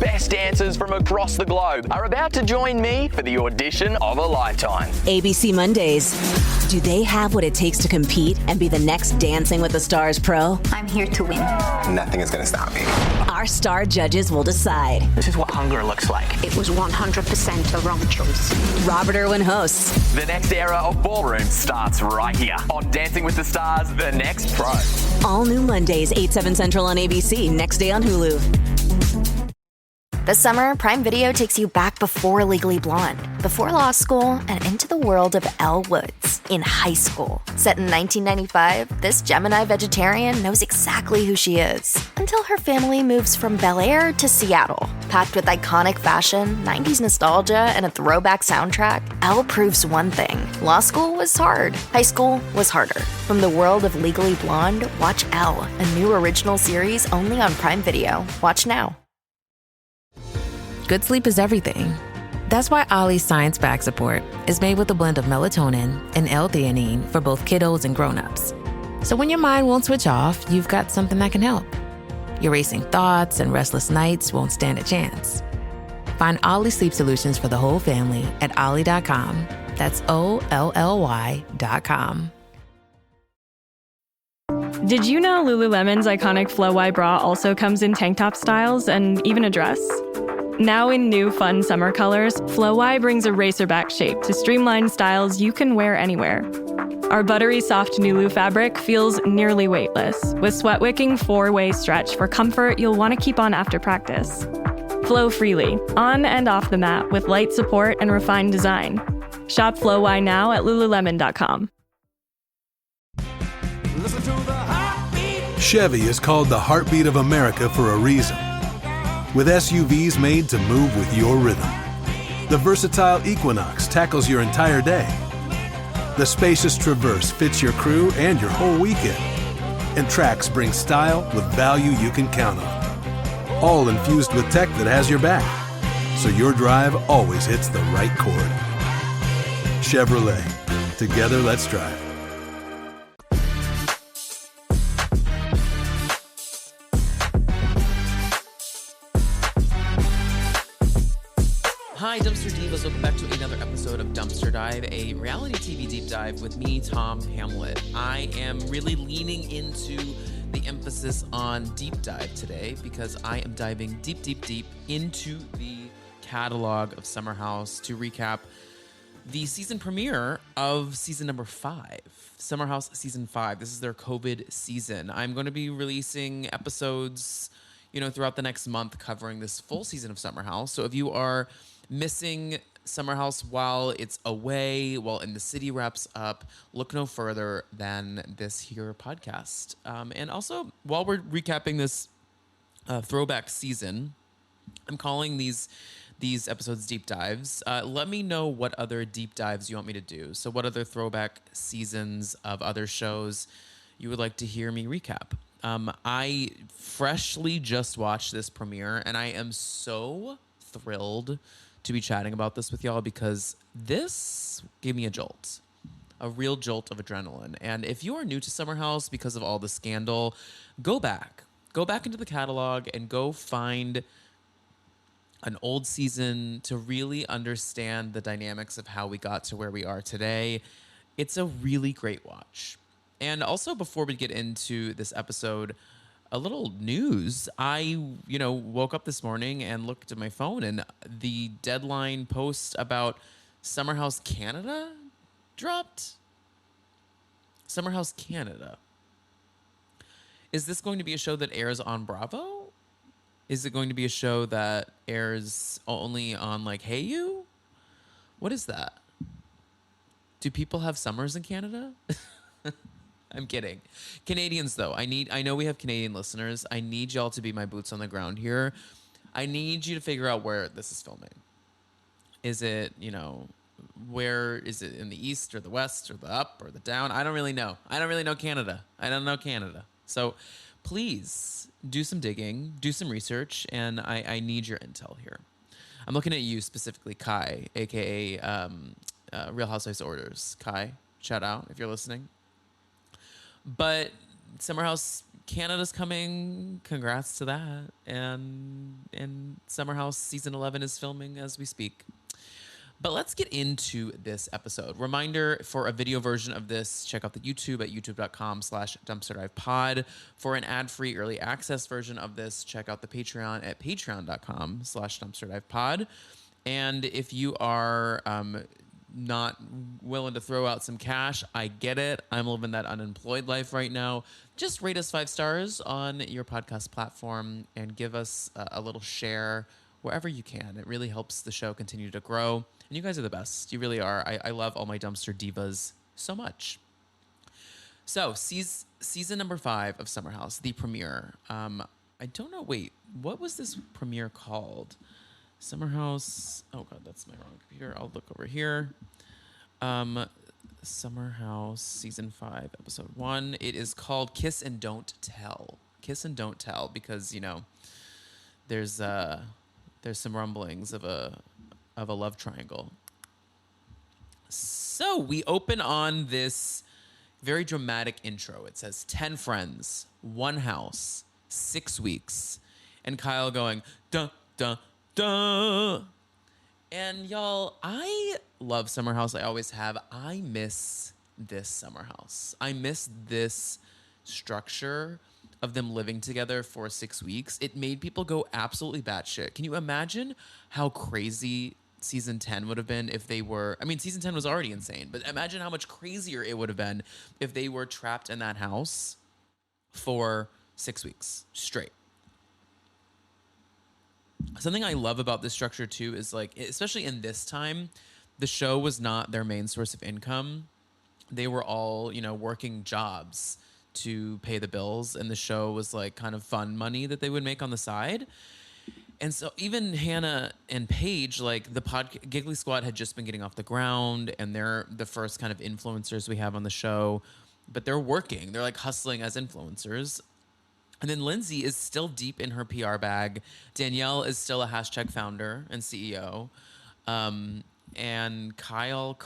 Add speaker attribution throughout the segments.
Speaker 1: best dancers from across the globe are about to join me for the audition of a lifetime.
Speaker 2: ABC Mondays. Do they have what it takes to compete and be the next Dancing with the Stars pro?
Speaker 3: I'm here to win.
Speaker 4: Nothing is going to stop me.
Speaker 2: Our star judges will decide.
Speaker 1: This is what hunger looks like.
Speaker 3: It was 100% a wrong choice.
Speaker 2: Robert Irwin hosts.
Speaker 1: The next era of ballroom starts right here on Dancing with the Stars, The Next Pro.
Speaker 2: All new Mondays, 8, 7 Central on ABC, next day on Hulu.
Speaker 5: This summer, Prime Video takes you back before Legally Blonde, before law school, and into the world of Elle Woods in high school. Set in 1995, this Gemini vegetarian knows exactly who she is until her family moves from Bel Air to Seattle. Packed with iconic fashion, 90s nostalgia, and a throwback soundtrack, Elle proves one thing. Law school was hard. High school was harder. From the world of Legally Blonde, watch Elle, a new original series only on Prime Video. Watch now.
Speaker 6: Good sleep is everything. That's why Ollie's Science Back Support is made with a blend of melatonin and L-theanine for both kiddos and grown-ups. So when your mind won't switch off, you've got something that can help. Your racing thoughts and restless nights won't stand a chance. Find Ollie Sleep Solutions for the whole family at ollie.com. That's OLLY.com.
Speaker 7: Did you know Lululemon's iconic Flow Y bra also comes in tank top styles and even a dress? Now in new fun summer colors, Flow Y brings a racerback shape to streamline styles you can wear anywhere. Our buttery soft Nulu fabric feels nearly weightless, with sweat-wicking 4-way stretch for comfort you'll want to keep on after practice. Flow freely, on and off the mat with light support and refined design. Shop Flow Y now at lululemon.com.
Speaker 8: Chevy is called the heartbeat of America for a reason. With SUVs made to move with your rhythm. The versatile Equinox tackles your entire day. The spacious Traverse fits your crew and your whole weekend. And Trax brings style with value you can count on. All infused with tech that has your back, so your drive always hits the right chord. Chevrolet. Together, let's drive.
Speaker 9: Hi, Dumpster Divas. Welcome back to another episode of Dumpster Dive, a reality TV deep dive with me, Tom Hamlet. I am really leaning into the emphasis on deep dive today because I am diving deep into the catalog of Summer House to recap the season premiere of season number 5, Summer House season 5. This is their COVID season. I'm going to be releasing episodes, throughout the next month covering this full season of Summer House. So if you are missing Summer House while it's away, while In the City wraps up, look no further than this here podcast. And also, while we're recapping this throwback season, I'm calling these episodes deep dives. Let me know what other deep dives you want me to do. So what other throwback seasons of other shows you would like to hear me recap. I freshly just watched this premiere, and I am so thrilled to be chatting about this with y'all because this gave me a real jolt of adrenaline. And if you are new to Summer House because of all the scandal, go back into the catalog and go find an old season to really understand the dynamics of how we got to where we are today. It's a really great watch. And also, before we get into this episode, a little news. I, woke up this morning and looked at my phone, and the Deadline post about Summer House Canada dropped. Summer House Canada. Is this going to be a show that airs on Bravo? Is it going to be a show that airs only on Hey You? What is that? Do people have summers in Canada? I'm kidding. Canadians, though, I know we have Canadian listeners. I need y'all to be my boots on the ground here. I need you to figure out where this is filming. Is it, where is it, in the east or the west or the up or the down? I don't really know. I don't really know Canada. I don't know Canada. So please do some digging, do some research, and I need your intel here. I'm looking at you specifically, Kai, a.k.a. Real Housewives Orders. Kai, shout out if you're listening. But Summer House Canada's coming. Congrats to that. And Summer House season 11 is filming as we speak. But let's get into this episode. Reminder, for a video version of this, check out the YouTube at youtube.com/dumpsterdivepod. For an ad-free early access version of this, check out the Patreon at patreon.com/dumpsterdivepod. And if you are not willing to throw out some cash, I get it. I'm living that unemployed life right now. Just rate us 5 stars on your podcast platform and give us a little share wherever you can. It really helps the show continue to grow. And you guys are the best. You really are. I love all my dumpster divas so much. So, season number 5 of Summer House, the premiere. I don't know. Wait, what was this premiere called? Summer House. Oh, God, that's my wrong computer. I'll look over here. Summer House, season 5, episode 1. It is called Kiss and Don't Tell. Kiss and Don't Tell, because, you know, there's some rumblings of a love triangle. So we open on this very dramatic intro. It says 10 friends, 1 house, 6 weeks, and Kyle going dun dun dun. And y'all, I love Summer House. I always have. I miss this Summer House. I miss this structure of them living together for 6 weeks. It made people go absolutely batshit. Can you imagine how crazy season 10 would have been if they were... I mean, season 10 was already insane, but imagine how much crazier it would have been if they were trapped in that house for 6 weeks straight. Something I love about this structure too is, like, especially in this time, the show was not their main source of income. They were all, you know, working jobs to pay the bills, and the show was like kind of fun money that they would make on the side. And so even Hannah and Paige, like, the Giggly Squad had just been getting off the ground, and they're the first kind of influencers we have on the show, but they're working. They're like hustling as influencers. And then Lindsay is still deep in her PR bag. Danielle is still a hashtag founder and CEO. And Carl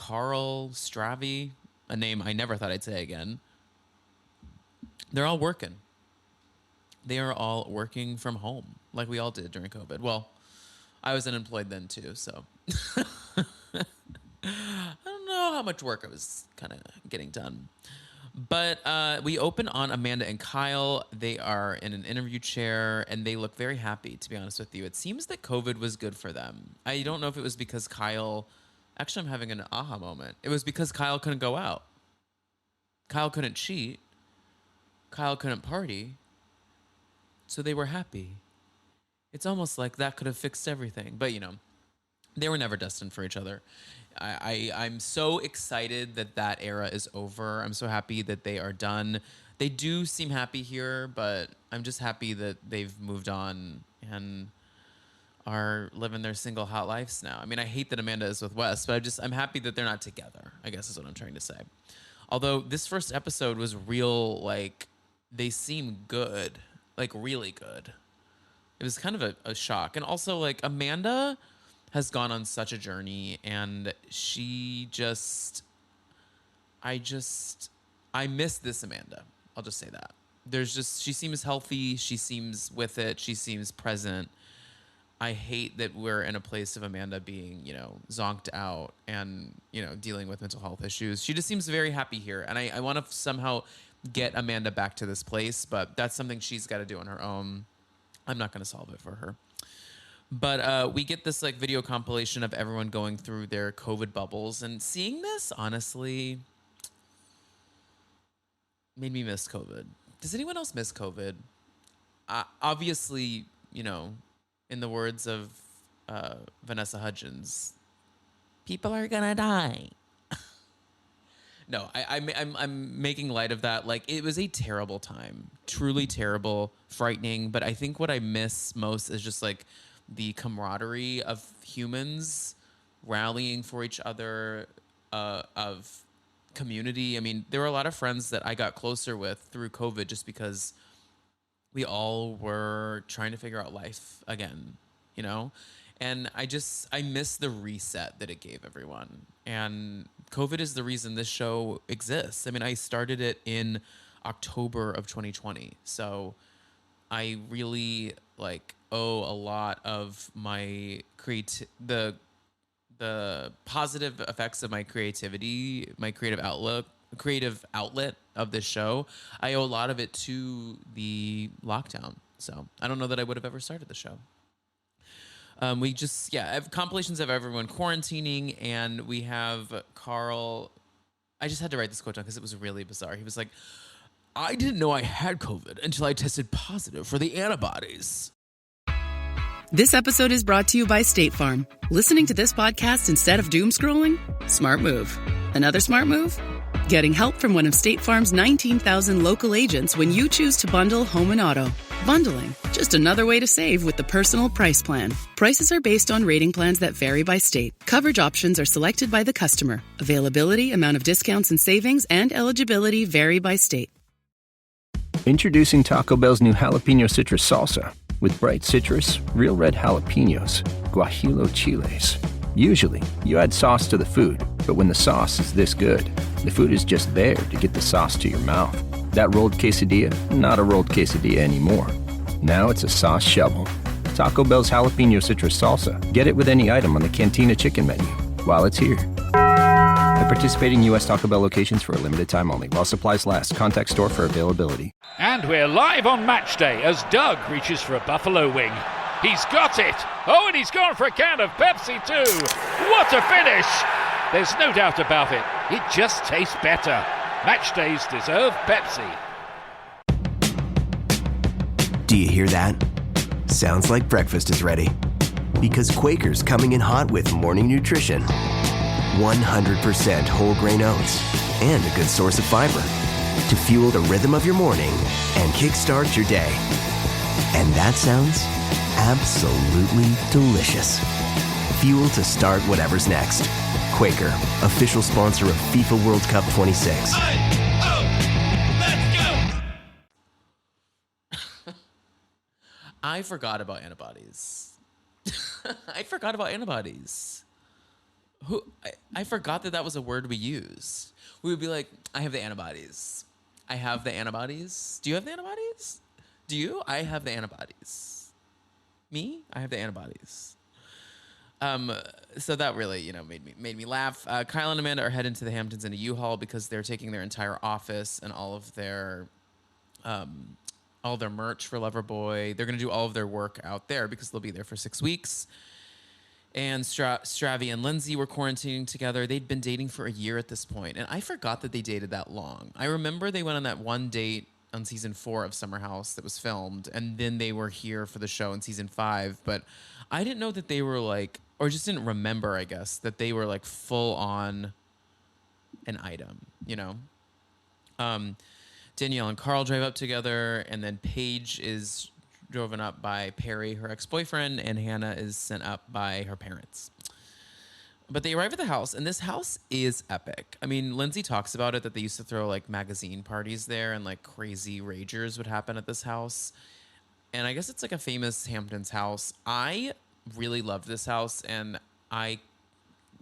Speaker 9: Stravi, a name I never thought I'd say again. They're all working. They are all working from home, like we all did during COVID. Well, I was unemployed then too, so I don't know how much work I was kind of getting done. But we open on Amanda and Kyle. They are in an interview chair, and they look very happy, to be honest with you. It seems that COVID was good for them. I don't know if it was because Kyle... Actually, I'm having an aha moment. It was because Kyle couldn't go out. Kyle couldn't cheat. Kyle couldn't party. So they were happy. It's almost like that could have fixed everything. But, you know, they were never destined for each other. I'm so excited that era is over. I'm so happy that they are done. They do seem happy here, but I'm just happy that they've moved on and are living their single hot lives now. I mean, I hate that Amanda is with Wes, but I'm happy that they're not together, I guess is what I'm trying to say. Although this first episode was real, like, they seem good, like really good. It was kind of a shock. And also, like, Amanda has gone on such a journey, and she just... I miss this Amanda. I'll just say that. She seems healthy. She seems with it. She seems present. I hate that we're in a place of Amanda being, you know, zonked out and, you know, dealing with mental health issues. She just seems very happy here. And I want to somehow get Amanda back to this place, but that's something she's got to do on her own. I'm not going to solve it for her. But we get this, like, video compilation of everyone going through their COVID bubbles, and seeing this, honestly, made me miss COVID. Does anyone else miss COVID? Obviously, you know, in the words of Vanessa Hudgens, people are gonna die. No, I'm making light of that. Like, it was a terrible time, truly terrible, frightening. But I think what I miss most is just, like, the camaraderie of humans rallying for each other, of community. I mean, there were a lot of friends that I got closer with through COVID just because we all were trying to figure out life again, you know? And I miss the reset that it gave everyone. And COVID is the reason this show exists. I mean, I started it in October of 2020. So I really like owe a lot of my the positive effects of my creativity, my creative outlet of this show. I owe a lot of it to the lockdown. So I don't know that I would have ever started the show. We just, have compilations of everyone quarantining, and we have Carl. I just had to write this quote down because it was really bizarre. He was like, I didn't know I had COVID until I tested positive for the antibodies.
Speaker 4: This episode is brought to you by State Farm. Listening to this podcast instead of doom scrolling? Smart move. Another smart move? Getting help from one of State Farm's 19,000 local agents when you choose to bundle home and auto. Bundling, just another way to save with the Personal Price Plan. Prices are based on rating plans that vary by state. Coverage options are selected by the customer. Availability, amount of discounts and savings, and eligibility vary by state.
Speaker 10: Introducing Taco Bell's new Jalapeno Citrus Salsa. With bright citrus, real red jalapenos, guajillo chiles. Usually, you add sauce to the food, but when the sauce is this good, the food is just there to get the sauce to your mouth. That rolled quesadilla, not a rolled quesadilla anymore. Now it's a sauce shovel. Taco Bell's Jalapeno Citrus Salsa. Get it with any item on the Cantina Chicken menu while it's here. At participating U.S. Taco Bell locations for a limited time only. While supplies last. Contact store for availability.
Speaker 11: And we're live on match day as Doug reaches for a buffalo wing. He's got it! Oh, and he's gone for a can of Pepsi too! What a finish! There's no doubt about it. It just tastes better. Match days deserve Pepsi.
Speaker 12: Do you hear that? Sounds like breakfast is ready. Because Quaker's coming in hot with morning nutrition. 100% whole grain oats and a good source of fiber to fuel the rhythm of your morning and kickstart your day. And that sounds absolutely delicious. Fuel to start whatever's next. Quaker, official sponsor of FIFA World Cup 26.
Speaker 9: I forgot about antibodies. I forgot that was a word we used. We would be like, I have the antibodies. I have the antibodies. Do you have the antibodies? Do you? I have the antibodies. Me? I have the antibodies. So that really, made me laugh. Kyle and Amanda are heading to the Hamptons in a U-Haul because they're taking their entire office and all of their merch for Loverboy. They're going to do all of their work out there because they'll be there for 6 weeks. And Stravy and Lindsay were quarantining together. They'd been dating for a year at this point, and I forgot that they dated that long. I remember they went on that one date on season 4 of Summer House that was filmed, and then they were here for the show in season 5. But I didn't know that they were like, or just didn't remember, I guess, that they were like full on an item, Danielle and Carl drive up together, and then Paige is driven up by Perry, her ex-boyfriend, and Hannah is sent up by her parents. But they arrive at the house, and this house is epic. I mean, Lindsay talks about it, that they used to throw like magazine parties there, and like crazy ragers would happen at this house. And I guess it's like a famous Hamptons house. I really loved this house, and I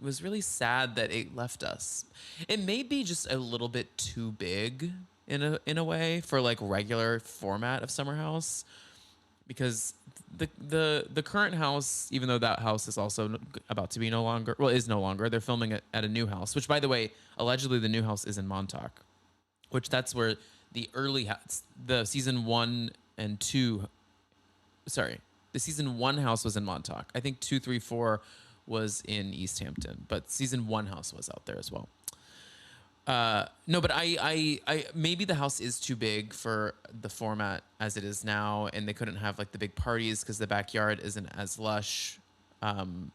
Speaker 9: was really sad that it left us. It may be just a little bit too big in a way for like regular format of Summer House. Because the current house, even though that house is also about to be is no longer, they're filming it at a new house, which, by the way, allegedly the new house is in Montauk, which that's where the season 1 and 2, the season 1 house was in Montauk. I think 2, 3, 4 was in East Hampton, but season 1 house was out there as well. No, but I maybe the house is too big for the format as it is now, and they couldn't have like the big parties because the backyard isn't as lush. And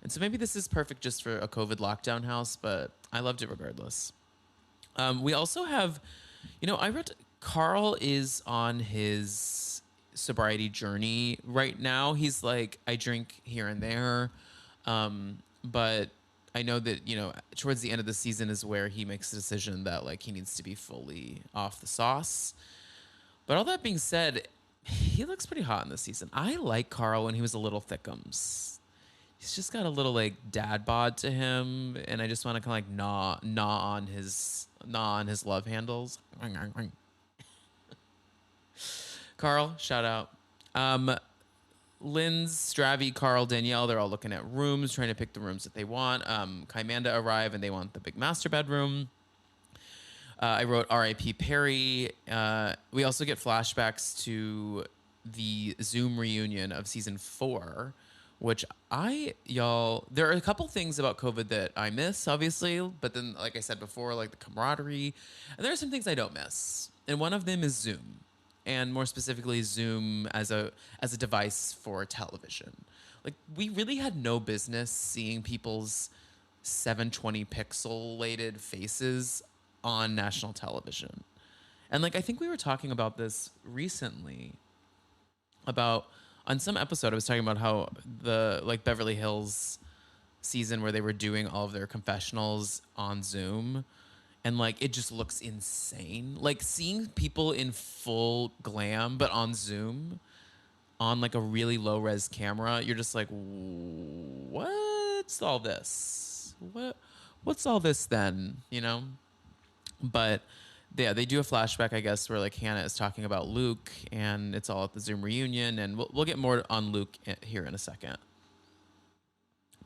Speaker 9: so maybe this is perfect just for a COVID lockdown house, but I loved it regardless. We also have, I read Carl is on his sobriety journey right now. He's like, I drink here and there, but I know that, towards the end of the season is where he makes the decision that like he needs to be fully off the sauce. But all that being said, he looks pretty hot in this season. I like Carl when he was a little thickums. He's just got a little like dad bod to him, and I just want to kind of like gnaw on his love handles. Carl, shout out. Linz, Stravy, Carl, Danielle, they're all looking at rooms, trying to pick the rooms that they want. Kymanda arrive and they want the big master bedroom. I wrote R.I.P. Perry. We also get flashbacks to the Zoom reunion of season 4, which there are a couple things about COVID that I miss, obviously, but then, like I said before, like the camaraderie, and there are some things I don't miss. And one of them is Zoom, and more specifically, Zoom as a device for television. Like, we really had no business seeing people's 720 pixelated faces on national television. And like, I think we were talking about this recently on some episode, I was talking about how the like Beverly Hills season where they were doing all of their confessionals on Zoom, and like it just looks insane. Like seeing people in full glam, but on Zoom, on like a really low res camera, you're just like, what's all this? What's all this then? You know? But yeah, they do a flashback, I guess, where like Hannah is talking about Luke, and it's all at the Zoom reunion, and we'll get more on Luke here in a second.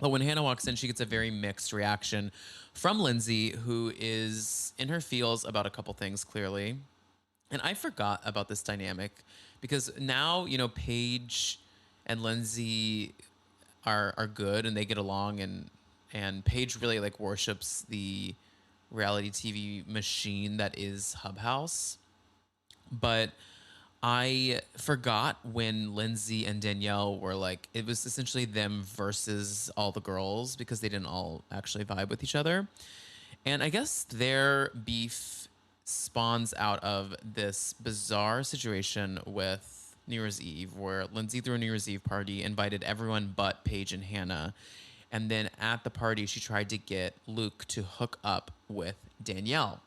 Speaker 9: But when Hannah walks in, she gets a very mixed reaction from Lindsay, who is in her feels about a couple things, clearly. And I forgot about this dynamic because now, you know, Paige and Lindsay are good and they get along, and Paige really like worships the reality TV machine that is Hub House. But I forgot when Lindsay and Danielle were like, it was essentially them versus all the girls because they didn't all actually vibe with each other. And I guess their beef spawns out of this bizarre situation with New Year's Eve, where Lindsay threw a New Year's Eve party, invited everyone but Paige and Hannah. And then at the party, she tried to get Luke to hook up with Danielle.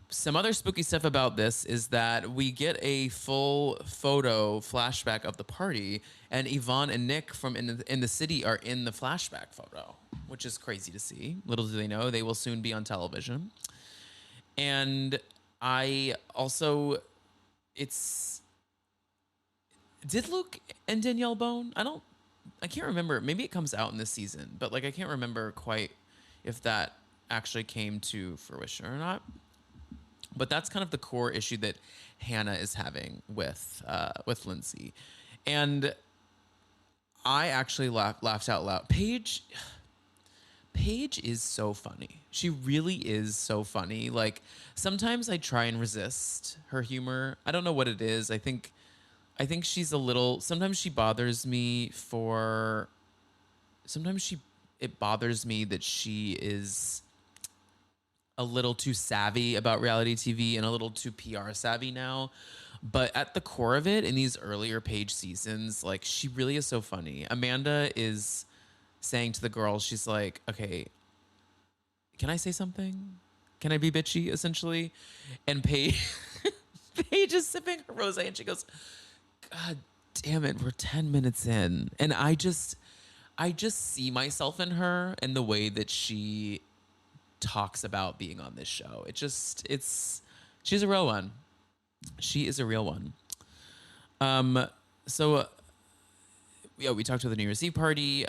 Speaker 9: Some other spooky stuff about this is that we get a full photo flashback of the party, and Yvonne and Nick from in the city are in the flashback photo, which is crazy to see. Little do they know, they will soon be on television. And I also, did Luke and Danielle bone? I can't remember. Maybe it comes out in this season, but like I can't remember quite if that actually came to fruition or not. But that's kind of the core issue that Hannah is having with Lindsay. And I actually laughed out loud. Paige is so funny. She really is so funny. Like sometimes I try and resist her humor. I don't know what it is. I think she's a little, sometimes she bothers me it bothers me that she is a little too savvy about reality TV and a little too PR savvy now. But at the core of it, in these earlier Paige seasons, like she really is so funny. Amanda is saying to the girls, she's like, okay, can I say something? Can I be bitchy, essentially? And Paige is sipping her rosé and she goes, God damn it, we're 10 minutes in. And I just see myself in her and the way that she talks about being on this show. She's a real one. She is a real one. So we talked to the New Year's Eve party.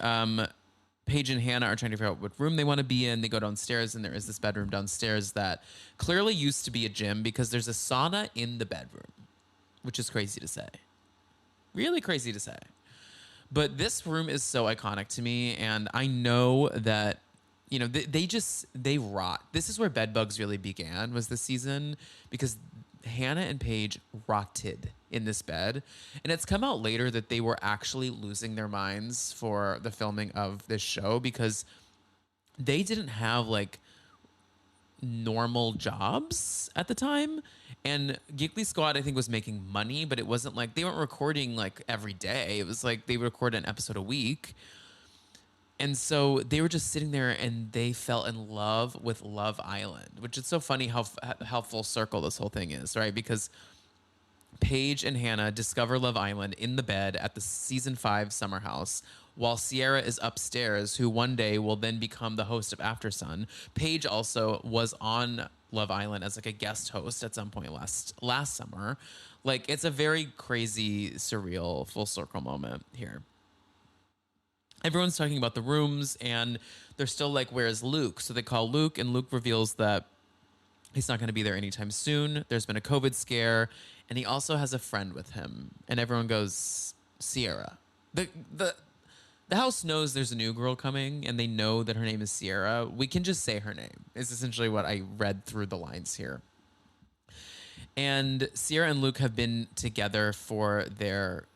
Speaker 9: Paige and Hannah are trying to figure out what room they want to be in. They go downstairs, and there is this bedroom downstairs that clearly used to be a gym because there's a sauna in the bedroom, which is crazy to say. Really crazy to say. But this room is so iconic to me, and I know that, you know, they rot. This is where bedbugs really began, was this season, because Hannah and Paige rotted in this bed. And it's come out later that they were actually losing their minds for the filming of this show because they didn't have like normal jobs at the time. And Geekly Squad, I think, was making money, but it wasn't like they weren't recording like every day. It was like they would record an episode a week. And so they were just sitting there and they fell in love with Love Island, which is so funny how full circle this whole thing is, right? Because Paige and Hannah discover Love Island in the bed at the season 5 summer house while Sierra is upstairs, who one day will then become the host of Aftersun. Paige also was on Love Island as like a guest host at some point last summer. Like, it's a very crazy, surreal, full circle moment here. Everyone's talking about the rooms, and they're still like, where's Luke? So they call Luke, and Luke reveals that he's not going to be there anytime soon. There's been a COVID scare, and he also has a friend with him. And everyone goes, Sierra. The house knows there's a new girl coming, and they know that her name is Sierra. We can just say her name, is essentially what I read through the lines here. And Sierra and Luke have been together for their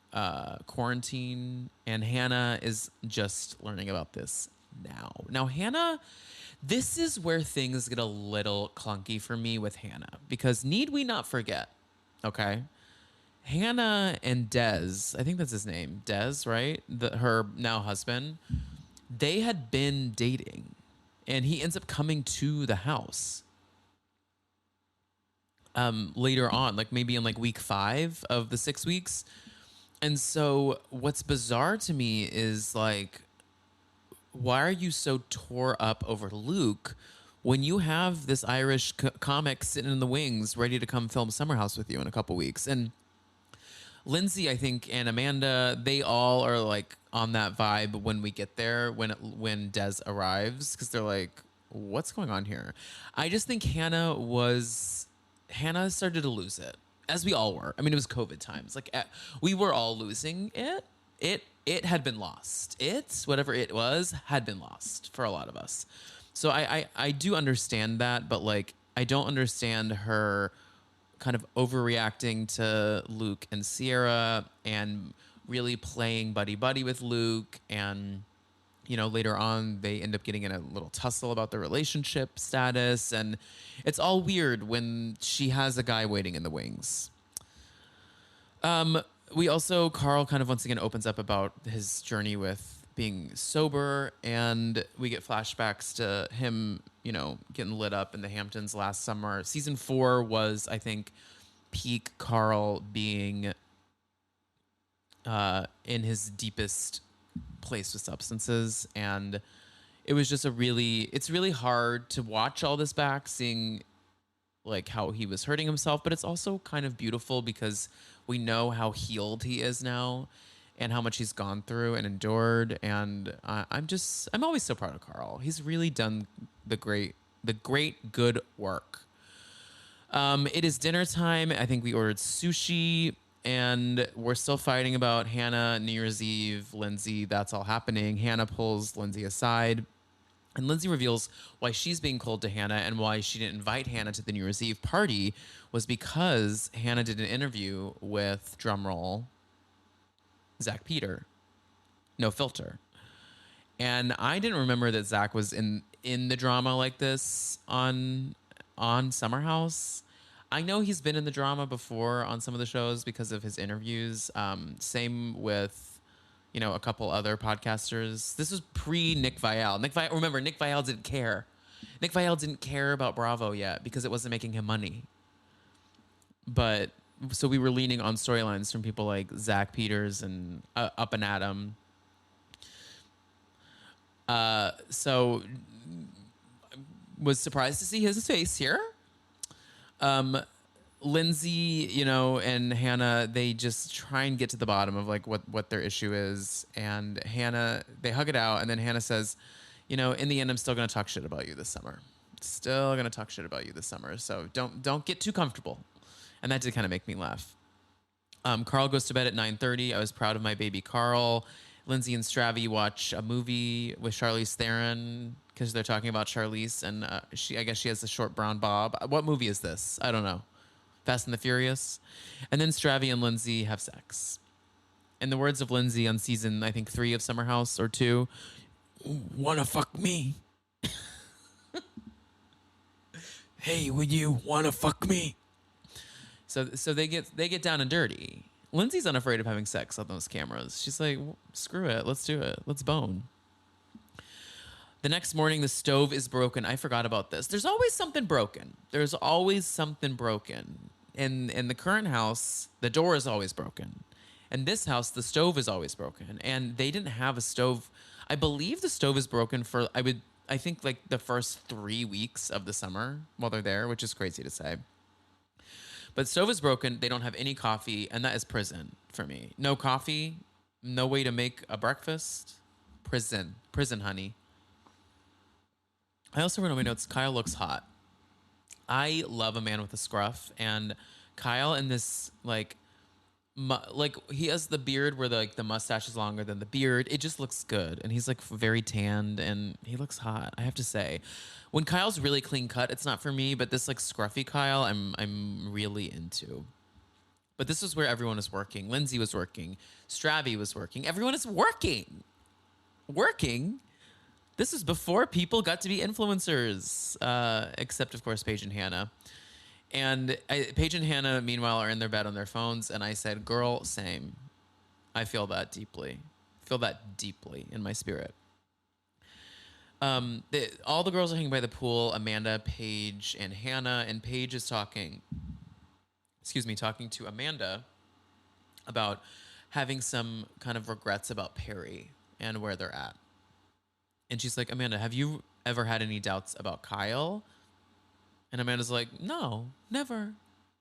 Speaker 9: quarantine, and Hannah is just learning about this now. Now, Hannah, this is where things get a little clunky for me with Hannah, because need we not forget, okay? Hannah and Des, I think that's his name, Des, right? Her now husband, they had been dating, and he ends up coming to the house later on, like maybe in like week 5 of the 6 weeks. And so what's bizarre to me is like, why are you so tore up over Luke when you have this Irish comic sitting in the wings ready to come film Summer House with you in a couple weeks? And Lindsay, I think, and Amanda, they all are like on that vibe when we get there, when Des arrives, because they're like, what's going on here? I just think Hannah started to lose it, as we all were. I mean, it was COVID times. Like, we were all losing it. It had been lost. Whatever it was, had been lost for a lot of us. So I do understand that, but like, I don't understand her kind of overreacting to Luke and Sierra and really playing buddy-buddy with Luke. And, you know, later on, they end up getting in a little tussle about their relationship status. And it's all weird when she has a guy waiting in the wings. Carl kind of once again opens up about his journey with being sober, and we get flashbacks to him, you know, getting lit up in the Hamptons last summer. Season 4 was, I think, peak Carl being in his deepest place with substances, and it was just it's really hard to watch all this back, seeing like how he was hurting himself, but it's also kind of beautiful because we know how healed he is now and how much he's gone through and endured. And I'm always so proud of Carl. He's really done the great good work. It is dinner time. I think we ordered sushi, and we're still fighting about Hannah, New Year's Eve, Lindsay. That's all happening. Hannah pulls Lindsay aside, and Lindsay reveals why she's being cold to Hannah, and why she didn't invite Hannah to the New Year's Eve party was because Hannah did an interview with, drumroll, Zach Peter, No Filter. And I didn't remember that Zach was in the drama like this on Summer House. I know he's been in the drama before on some of the shows because of his interviews. Same with, you know, a couple other podcasters. This was pre-Nick Viall. Remember, Nick Viall didn't care. Nick Viall didn't care about Bravo yet because it wasn't making him money. But so we were leaning on storylines from people like Zach Peters and Up and Adam. So was surprised to see his face here. Lindsay, you know, and Hannah, they just try and get to the bottom of like what their issue is. And Hannah, they hug it out, and then Hannah says, you know, in the end, I'm still going to talk shit about you this summer. Still going to talk shit about you this summer. So don't get too comfortable. And that did kind of make me laugh. Carl goes to bed at 9:30. I was proud of my baby Carl. Lindsay and Stravy watch a movie with Charlize Theron because they're talking about Charlize, and I guess she has a short brown bob. What movie is this? I don't know. Fast and the Furious. And then Stravy and Lindsay have sex. In the words of Lindsay on season, I think 3 of Summer House or 2, wanna fuck me? Hey, would you wanna fuck me? So they get down and dirty. Lindsay's unafraid of having sex on those cameras. She's like, screw it, let's do it. Let's bone. The next morning, the stove is broken. I forgot about this. There's always something broken. There's always something broken. In the current house, the door is always broken. And this house, the stove is always broken. And they didn't have a stove. I believe the stove is broken for, I think like the first 3 weeks of the summer while they're there, which is crazy to say. But stove is broken. They don't have any coffee. And that is prison for me. No coffee, no way to make a breakfast. Prison, honey. I also wrote on my notes, Kyle looks hot. I love a man with a scruff. And Kyle in this, like he has the beard where the mustache is longer than the beard. It just looks good. And he's like very tanned and he looks hot, I have to say. When Kyle's really clean cut, it's not for me, but this like scruffy Kyle, I'm really into. But this is where everyone is working. Lindsay was working. Stravy was working. Everyone is working. This is before people got to be influencers, except of course Paige and Hannah. And Paige and Hannah, meanwhile, are in their bed on their phones. And I said, girl, same. I feel that deeply. In my spirit. All the girls are hanging by the pool. Amanda, Paige, and Hannah. And Paige is talking to Amanda about having some kind of regrets about Perry and where they're at. And she's like, Amanda, have you ever had any doubts about Kyle? And Amanda's like, no, never.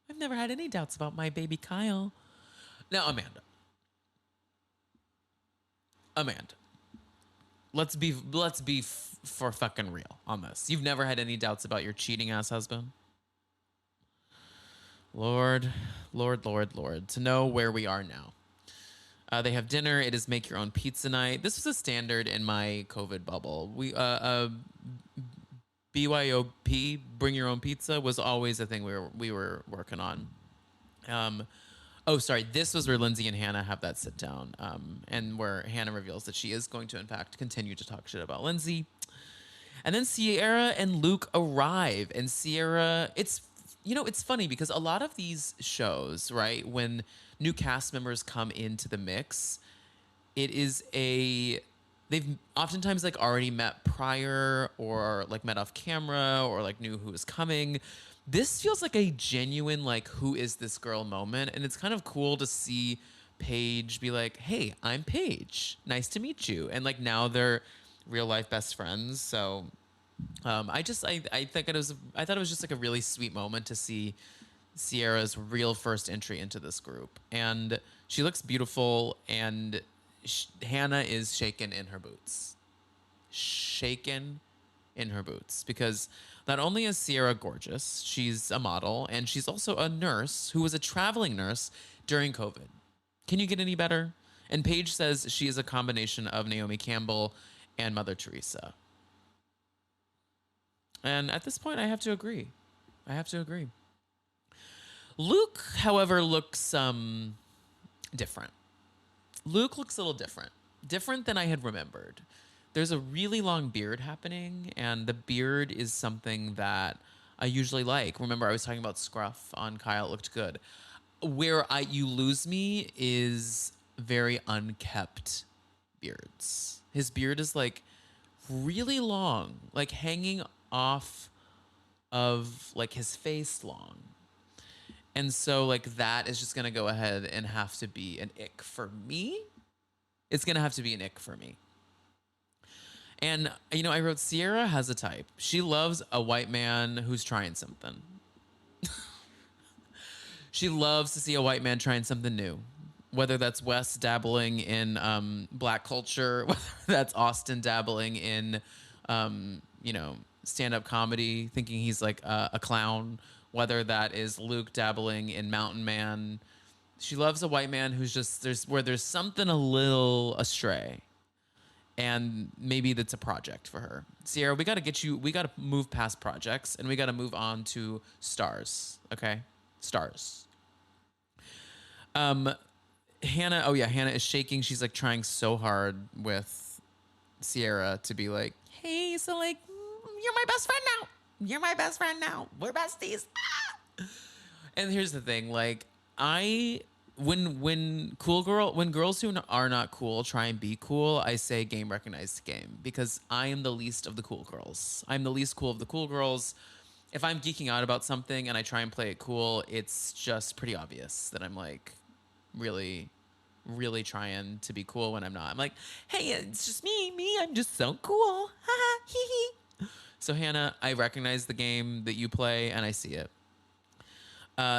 Speaker 9: I've never had any doubts about my baby Kyle. Now, Amanda, let's be for fucking real on this. You've never had any doubts about your cheating ass husband? Lord, to know where we are now. They have dinner. It is make your own pizza night. This was a standard in my COVID bubble. BYOP, bring your own pizza, was always a thing we were working on. This was where Lindsay and Hannah have that sit down, and where Hannah reveals that she is going to, in fact, continue to talk shit about Lindsay. And then Sierra and Luke arrive, and Sierra, it's funny because a lot of these shows, right, when new cast members come into the mix, they've oftentimes like already met prior or like met off camera or like knew who was coming. This feels like a genuine like who is this girl moment, and it's kind of cool to see Paige be like, hey, I'm Paige, nice to meet you. And like now they're real life best friends. So I thought it was just like a really sweet moment to see Sierra's real first entry into this group. And she looks beautiful, and Hannah is shaken in her boots. Because not only is Sierra gorgeous, she's a model, and she's also a nurse who was a traveling nurse during COVID. Can you get any better? And Paige says she is a combination of Naomi Campbell and Mother Teresa. And at this point, I have to agree. Luke, however, looks different. Luke looks a little different than I had remembered. There's a really long beard happening, and the beard is something that I usually like. Remember, I was talking about scruff on Kyle. It looked good. Where you lose me is very unkept beards. His beard is like really long, like hanging off of like his face long. And so like that is just going to go ahead and have to be an ick for me. It's going to have to be an ick for me. And, I wrote Sierra has a type. She loves a white man who's trying something. She loves to see a white man trying something new. Whether that's Wes dabbling in black culture, whether that's Austin dabbling in, stand-up comedy, thinking he's like a clown, whether that is Luke dabbling in Mountain Man. She loves a white man who's just, there's something a little astray. And maybe that's a project for her. Sierra, we got to move past projects, and we got to move on to stars, okay? Stars. Hannah is shaking. She's like trying so hard with Sierra to be like, hey, so like, you're my best friend now. We're besties. And here's the thing, like, when girls who are not cool try and be cool, I say game recognized game, because I am the least of the cool girls. I'm the least cool of the cool girls. If I'm geeking out about something and I try and play it cool, it's just pretty obvious that I'm like really really trying to be cool when I'm not. I'm like, hey, it's just me, I'm just so cool. Ha hee hee. So Hannah, I recognize the game that you play and I see it.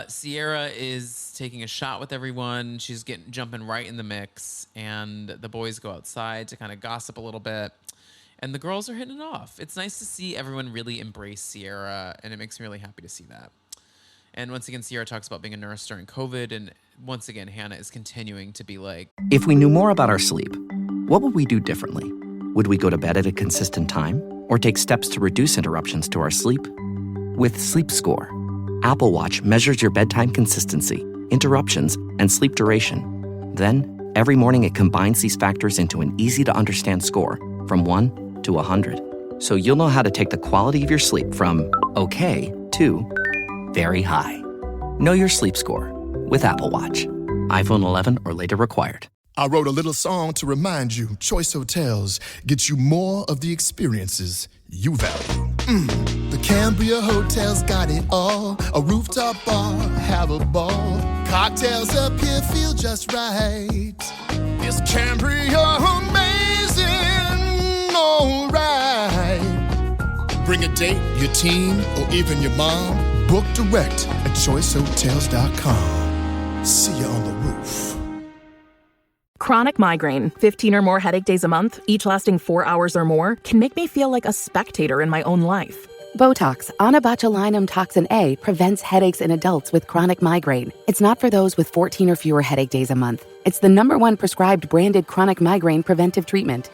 Speaker 9: Sierra is taking a shot with everyone. She's jumping right in the mix, and the boys go outside to kind of gossip a little bit, and the girls are hitting it off. It's nice to see everyone really embrace Sierra, and it makes me really happy to see that. And once again, Sierra talks about being a nurse during COVID, and once again, Hannah is continuing to be like,
Speaker 13: if we knew more about our sleep, what would we do differently? Would we go to bed at a consistent time, or take steps to reduce interruptions to our sleep? With Sleep Score, Apple Watch measures your bedtime consistency, interruptions, and sleep duration. Then, every morning it combines these factors into an easy-to-understand score from 1 to 100. So you'll know how to take the quality of your sleep from okay to very high. Know your sleep score with Apple Watch. iPhone 11 or later required.
Speaker 14: I wrote a little song to remind you, Choice Hotels get you more of the experiences you value. The Cambria Hotel's got it all. A rooftop bar, have a ball. Cocktails up here feel just right. Is Cambria amazing? All right. Bring a date, your team, or even your mom. Book direct at choicehotels.com. See you on the roof.
Speaker 15: Chronic migraine, 15 or more headache days a month, each lasting 4 hours or more, can make me feel like a spectator in my own life.
Speaker 16: Botox, onabotulinum toxin A, prevents headaches in adults with chronic migraine. It's not for those with 14 or fewer headache days a month. It's the #1 prescribed branded chronic migraine preventive treatment.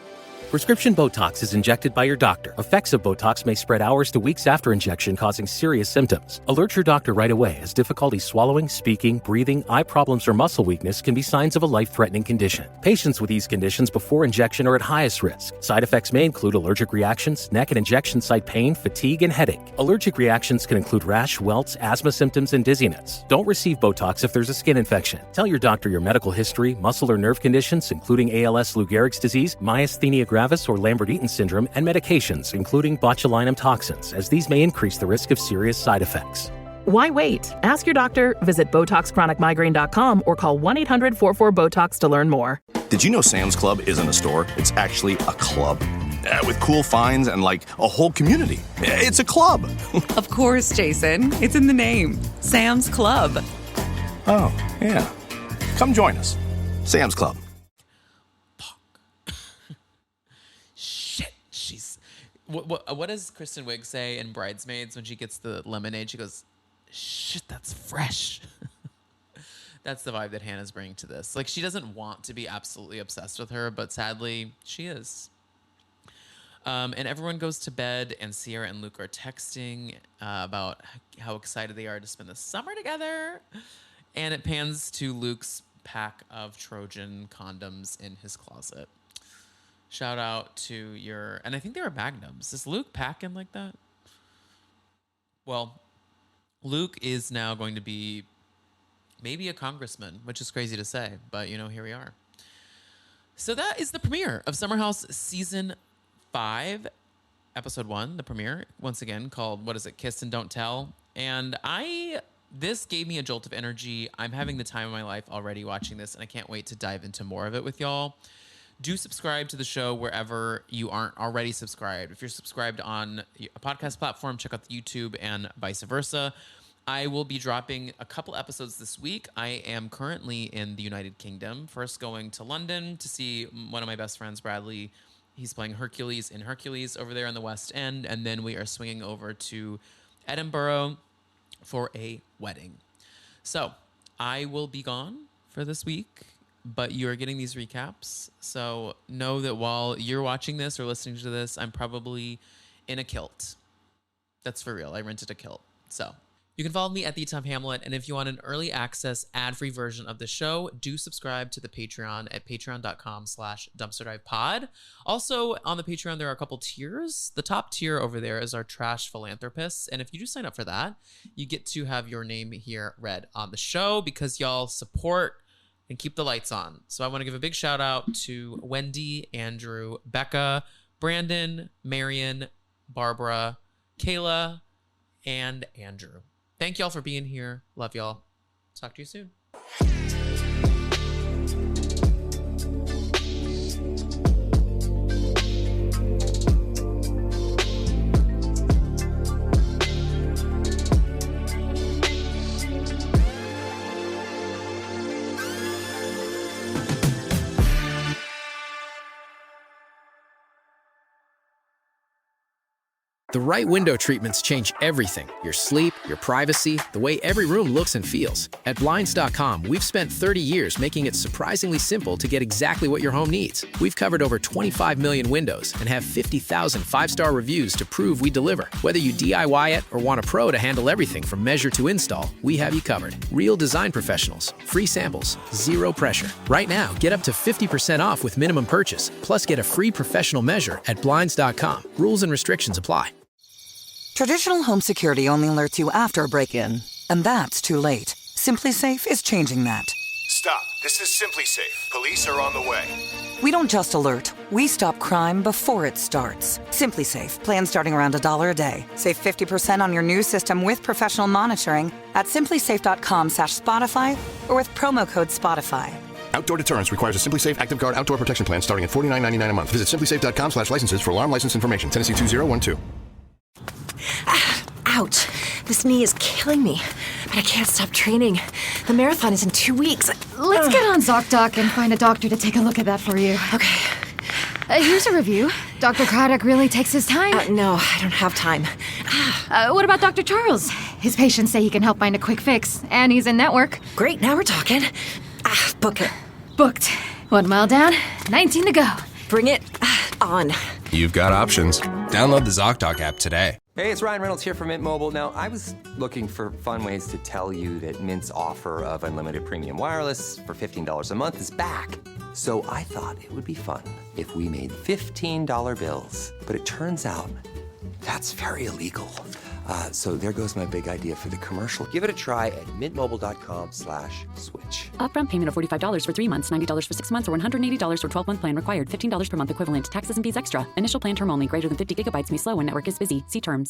Speaker 17: Prescription Botox is injected by your doctor. Effects of Botox may spread hours to weeks after injection, causing serious symptoms. Alert your doctor right away, as difficulty swallowing, speaking, breathing, eye problems, or muscle weakness can be signs of a life-threatening condition. Patients with these conditions before injection are at highest risk. Side effects may include allergic reactions, neck and injection site pain, fatigue, and headache. Allergic reactions can include rash, welts, asthma symptoms, and dizziness. Don't receive Botox if there's a skin infection. Tell your doctor your medical history, muscle or nerve conditions, including ALS, Lou Gehrig's disease, myasthenia gravis, or Lambert-Eaton syndrome, and medications, including botulinum toxins, as these may increase the risk of serious side effects.
Speaker 15: Why wait? Ask your doctor, visit BotoxChronicMigraine.com, or call 1-800-44-BOTOX to learn more.
Speaker 18: Did you know Sam's Club isn't a store? It's actually a club. With cool finds and like a whole community. It's a club.
Speaker 19: Of course, Jason. It's in the name. Sam's Club.
Speaker 18: Oh, yeah. Come join us. Sam's Club.
Speaker 9: What does Kristen Wiig say in Bridesmaids when she gets the lemonade? She goes, shit, that's fresh. That's the vibe that Hannah's bringing to this. Like, she doesn't want to be absolutely obsessed with her, but sadly, she is. And everyone goes to bed, and Sierra and Luke are texting about how excited they are to spend the summer together. And it pans to Luke's pack of Trojan condoms in his closet. Shout out to your... And I think they were Magnums. Is Luke packing like that? Well, Luke is now going to be maybe a congressman, which is crazy to say. But, you know, here we are. So that is the premiere of Summer House Season 5, Episode 1, the premiere. Once again, called, what is it, Kiss and Don't Tell. And this gave me a jolt of energy. I'm having the time of my life already watching this, and I can't wait to dive into more of it with y'all. Do subscribe to the show wherever you aren't already subscribed. If you're subscribed on a podcast platform, check out the YouTube and vice versa. I will be dropping a couple episodes this week. I am currently in the United Kingdom, first going to London to see one of my best friends, Bradley. He's playing Hercules in Hercules over there in the West End. And then we are swinging over to Edinburgh for a wedding. So I will be gone for this week, but you're getting these recaps. So know that while you're watching this or listening to this, I'm probably in a kilt. That's for real. I rented a kilt. So you can follow me at The Tom Hamlet. And if you want an early access ad-free version of the show, do subscribe to the Patreon at patreon.com/dumpsterdivepod. Also on the Patreon, there are a couple tiers. The top tier over there is our trash philanthropists. And if you do sign up for that, you get to have your name here read on the show because y'all support and keep the lights on. So I want to give a big shout out to Wendy, Andrew, Becca, Brandon, Marion, Barbara, Kayla, and Andrew. Thank y'all for being here. Love y'all. Talk to you soon.
Speaker 20: The right window treatments change everything. Your sleep, your privacy, the way every room looks and feels. At Blinds.com, we've spent 30 years making it surprisingly simple to get exactly what your home needs. We've covered over 25 million windows and have 50,000 five-star reviews to prove we deliver. Whether you DIY it or want a pro to handle everything from measure to install, we have you covered. Real design professionals, free samples, zero pressure. Right now, get up to 50% off with minimum purchase, plus get a free professional measure at Blinds.com. Rules and restrictions apply.
Speaker 21: Traditional home security only alerts you after a break-in, and that's too late. SimpliSafe is changing that.
Speaker 22: Stop. This is SimpliSafe. Police are on the way.
Speaker 21: We don't just alert, we stop crime before it starts. SimpliSafe, plan starting around $1 a day. Save 50% on your new system with professional monitoring at simplisafe.com/Spotify or with promo code Spotify.
Speaker 22: Outdoor deterrence requires a SimpliSafe Active Guard outdoor protection plan starting at $49.99 a month. Visit simplisafe.com/licenses for alarm license information. Tennessee 2012.
Speaker 23: Ouch. This knee is killing me, but I can't stop training. The marathon is in 2 weeks.
Speaker 24: Let's get on ZocDoc and find a doctor to take a look at that for you.
Speaker 23: Okay.
Speaker 24: Here's a review. Dr. Craddock really takes his time.
Speaker 23: No, I don't have time.
Speaker 24: What about Dr. Charles? His patients say he can help find a quick fix, and he's in network.
Speaker 23: Great, now we're talking. Book it.
Speaker 24: Booked. 1 mile down, 19 to go.
Speaker 23: Bring it on.
Speaker 25: You've got options. Download the ZocDoc app today.
Speaker 26: Hey, it's Ryan Reynolds here from Mint Mobile. Now, I was looking for fun ways to tell you that Mint's offer of unlimited premium wireless for $15 a month is back. So I thought it would be fun if we made $15 bills. But it turns out that's very illegal. So there goes my big idea for the commercial. Give it a try at mintmobile.com/switch.
Speaker 27: Upfront payment of $45 for 3 months, $90 for 6 months, or $180 for 12-month plan required. $15 per month equivalent. Taxes and fees extra. Initial plan term only. Greater than 50 gigabytes may slow when network is busy. See terms.